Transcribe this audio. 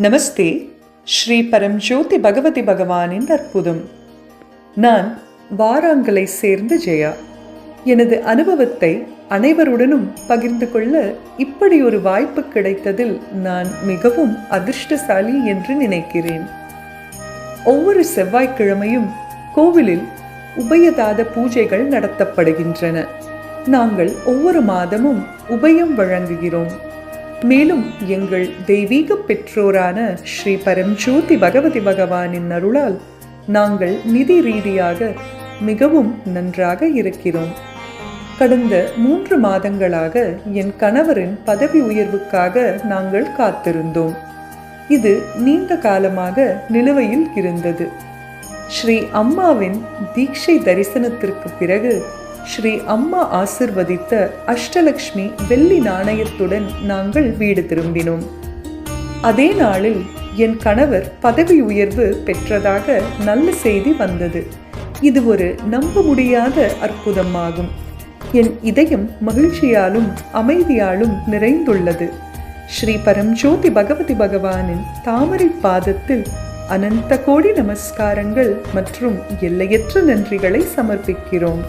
நமஸ்தே. ஸ்ரீ பரம்ஜோதி பகவதி பகவானின் அற்புதம். நான் வாராங்கலை சேர்ந்த ஜெயா. எனது அனுபவத்தை அனைவருடனும் பகிர்ந்து கொள்ள இப்படி ஒரு வாய்ப்பு கிடைத்ததில் நான் மிகவும் அதிர்ஷ்டசாலி என்று நினைக்கிறேன். ஒவ்வொரு செவ்வாய்க்கிழமையும் கோவிலில் உபயதாத பூஜைகள் நடத்தப்படுகின்றன. நாங்கள் ஒவ்வொரு மாதமும் உபயம் வழங்குகிறோம். மேலும் எங்கள் தெய்வீக பெற்றோரான ஸ்ரீ பரம்ஜோதி பகவதி பகவானின் அருளால் நாங்கள் நிதி ரீதியாக மிகவும் நன்றாக இருக்கிறோம். கடந்த 3 மாதங்களாக என் கணவரின் பதவி உயர்வுக்காக நாங்கள் காத்திருந்தோம். இது நீண்ட காலமாக நிலுவையில் இருந்தது. ஸ்ரீ அம்மாவின் தீட்சை தரிசனத்திற்கு பிறகு ஸ்ரீ அம்மா ஆசிர்வதித்த அஷ்டலக்ஷ்மி வெள்ளி நாணயத்துடன் நாங்கள் வீடு திரும்பினோம். அதே நாளில் என் கணவர் பதவி உயர்வு பெற்றதாக நல்ல செய்தி வந்தது. இது ஒரு நம்ப முடியாத அற்புதமாகும். என் இதயம் மகிழ்ச்சியாலும் அமைதியாலும் நிறைந்துள்ளது. ஸ்ரீ பரம்ஜோதி பகவதி பகவானின் தாமரை பாதத்தில் அனந்த கோடி நமஸ்காரங்கள் மற்றும் எல்லையற்ற நன்றிகளை சமர்ப்பிக்கிறோம்.